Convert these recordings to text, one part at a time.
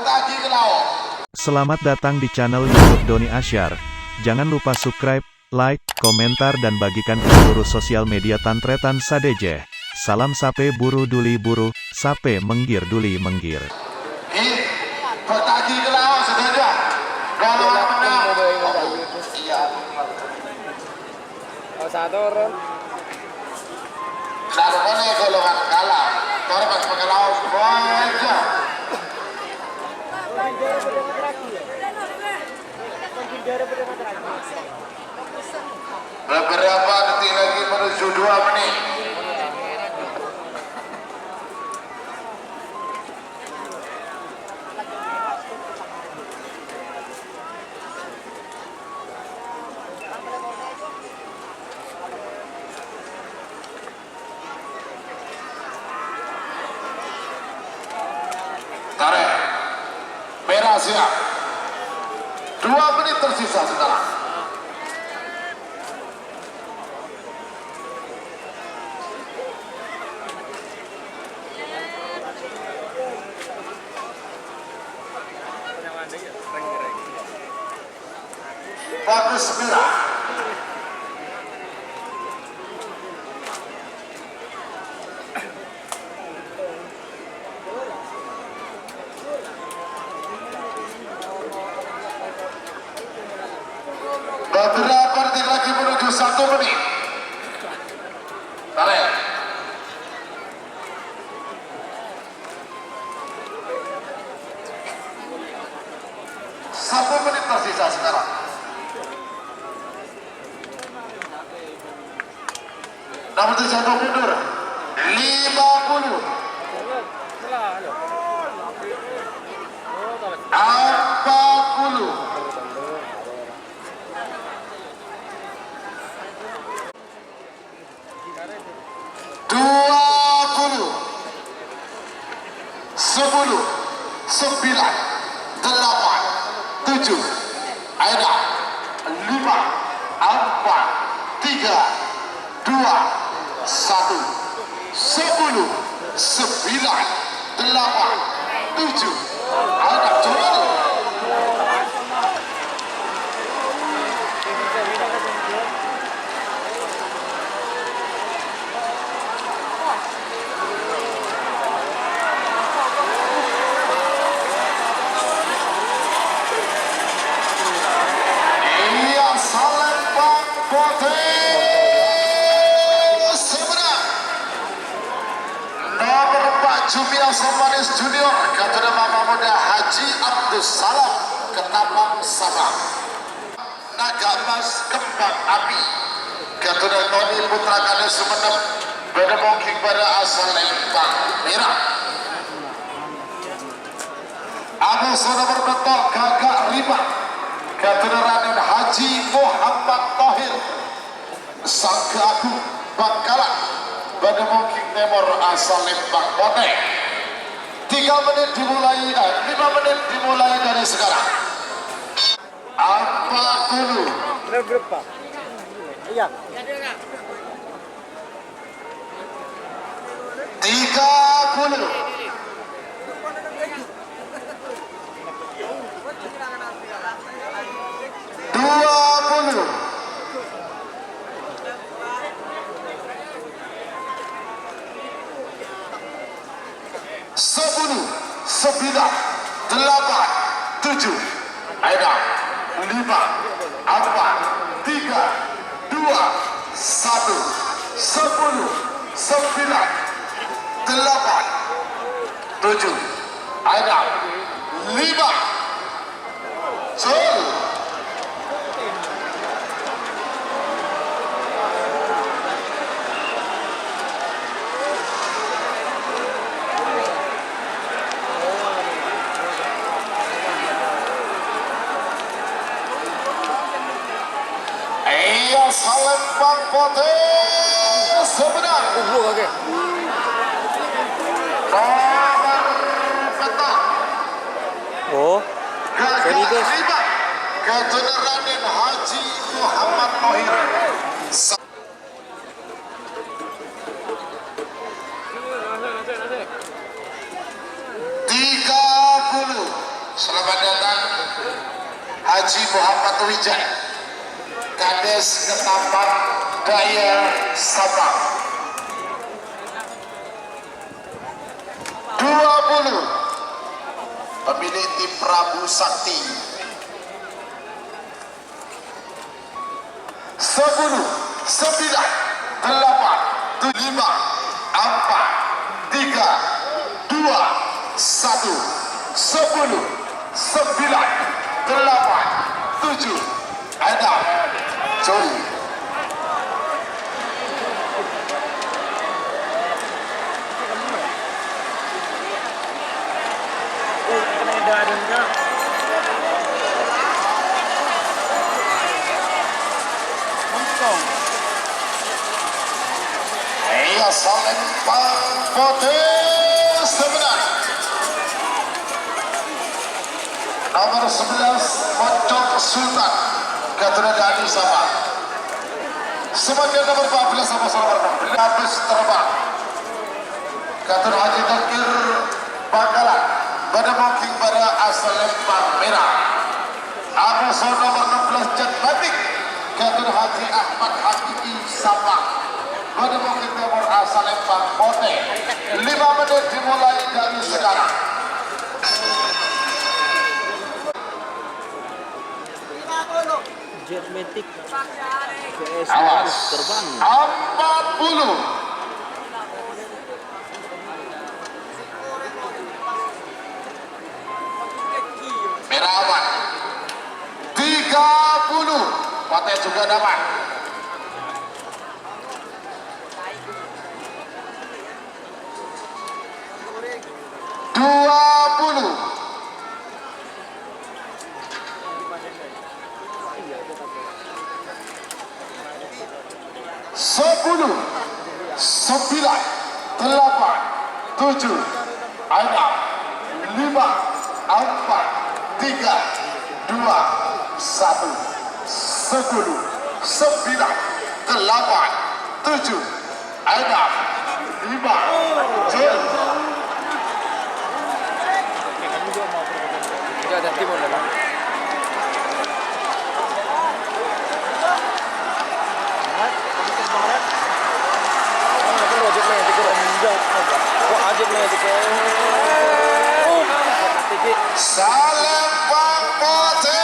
Petagi Kelao. Selamat datang di channel YouTube Doni Asyar. Jangan lupa subscribe, like, komentar dan bagikan ke seluruh sosial media Tantretan Sadejeh. Salam sape buru duli buru, sape menggir duli menggir. Petagi Kelao saja. Kalau menang. Iya. Satu orang. Narkone golongan kalah. Torpas Kelao aja. Beberapa detik lagi menuju 2 menit. Tarik. Merah siap. 2 menit tersisa sekarang. Bagus merah. Beberapa detik lagi menuju 1 menit. Tarik. Satu menit tersisa sekarang. Nomor 7 mundur 50 40 20 10 9 8 7 ada 5 4 3 2 1 10 9 8 7 ada jual. Iya Salembang Putih sebenarnya nomor 4 Jumia Somanis Junior Ketua Mama Muda Haji Abdus Salam Ketapang Sabang. Naga Emas Kembang Api Ketua Tony Putra Kades Sumeneb Bedemongking pada asal Lembang Merah. Abu nomor betul Gagak Riba Ketua Raden Haji Muhammad Tohir Sangka Agung Bangkalan Bedemongking Timur asal Lembang Bote. 3 menit dimulai, 5 menit dimulai dari sekarang. 40 Berapa? Iya. 30 20 10 9 8 7 ada 5 4 3 2 1 10 9 8 7 ada 5 Jol. Iya Salembang Putih sebenarnya nomor petak Gagak Riba Ketua Raden Haji Muhammad Tohir 30 Selamat datang Haji Muhammad Wijaya, Kades Ketapang Daya Sabang. 20 pemilik tim Prabu Sakti. 10, 9, 8, 7, 5, 4, 3, 2, 1, 10, 9, 8, 7, 6, Joli. Iya, Salempang Potes sebenarnya. Nomor 11 Mocok Sultan Garuda Dani Sabang. Sebagai nomor 14 sama nomor 16 habis terbang Garuda Haji Takir Bangkalan pada booking pada asal Lempang Merah. Abu nomor 16 Jet Batik Garuda Haji Ahmad Hakiki Sabang pada booking nomor asal Lempang Pote. 5 menit dimulai dari sekarang. Jet Matic PS Awas. terbang. 40. Merawan 30. Paten juga dapat. 20. 10, 9, 8, 7, 6, 5, 4, 3, 2, 1, 10, 9, 8, 7, 6, 5, 4. Tidak ada timur dalam. Salempang Potes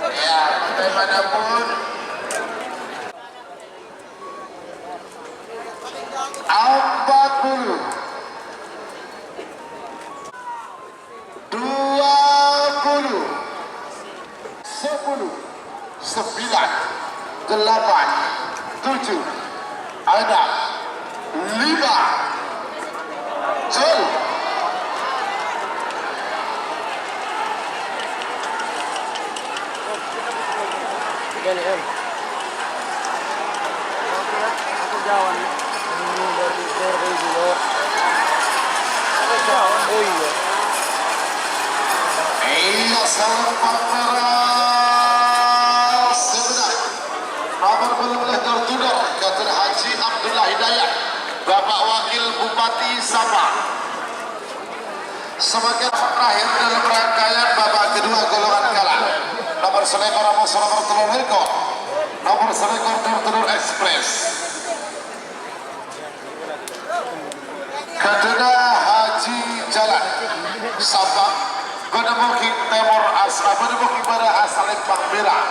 ya, bagaimanapun 40, 20, 10, 9, 8, 7, 6, 5, Jol. Gani M. Aku jawan. Ini dari dulu. Aku jawan. Oh iya. Iya, Salempang Merah sebenarnya. Nomor 12 tertudor Garuda Haji Abdullah Hidayat, Bapak Wakil Bupati Sabang. Sebagai terakhir dalam rangkaian babak kedua golongan kalah. Nomor selekor nomor telur rekor. Nomor selekor tertudor ekspres. Garuda Haji Jalan Sabang pada booking Timur Asra pada booking pada asal Lempang Merah.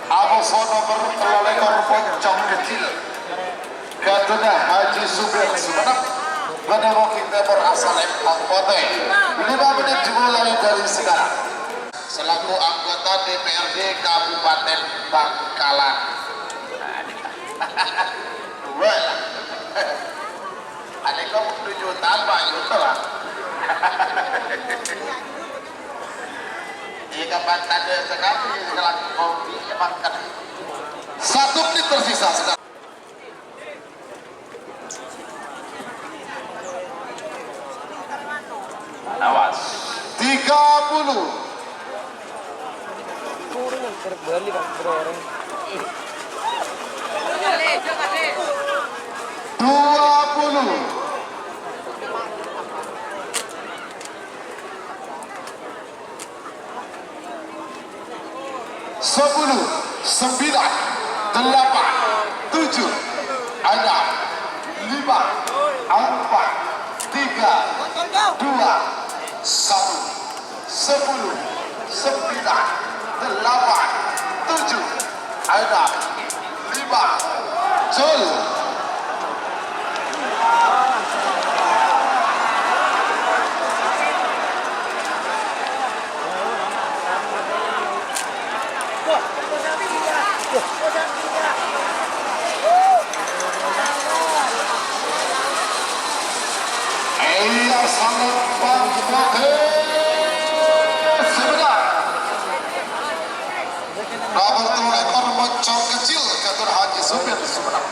Abu nomor telur ekor Poncong Kecil Garuda Haji Subir Sumenep pada booking Timur asal Lempang Pote. 5 menit dimulai dari sekarang. Selaku anggota DPRD Kabupaten Bangkalan. Dua lah. Ada kau 7 jutaan Pak Yuto lah. Jika pantai sekali sekarang kopi makan. 1 menit tersisa sekarang. Awas. 30. Turun berbalik kan, bro orang. 7, 6, 5, 4, 3, 2, 1, 10, 9, 8, 7, 6, 5, Jol. Iya sangat sebenar. Nomor 2 ekor moncong kecil Gator Haji Supir Sumenep.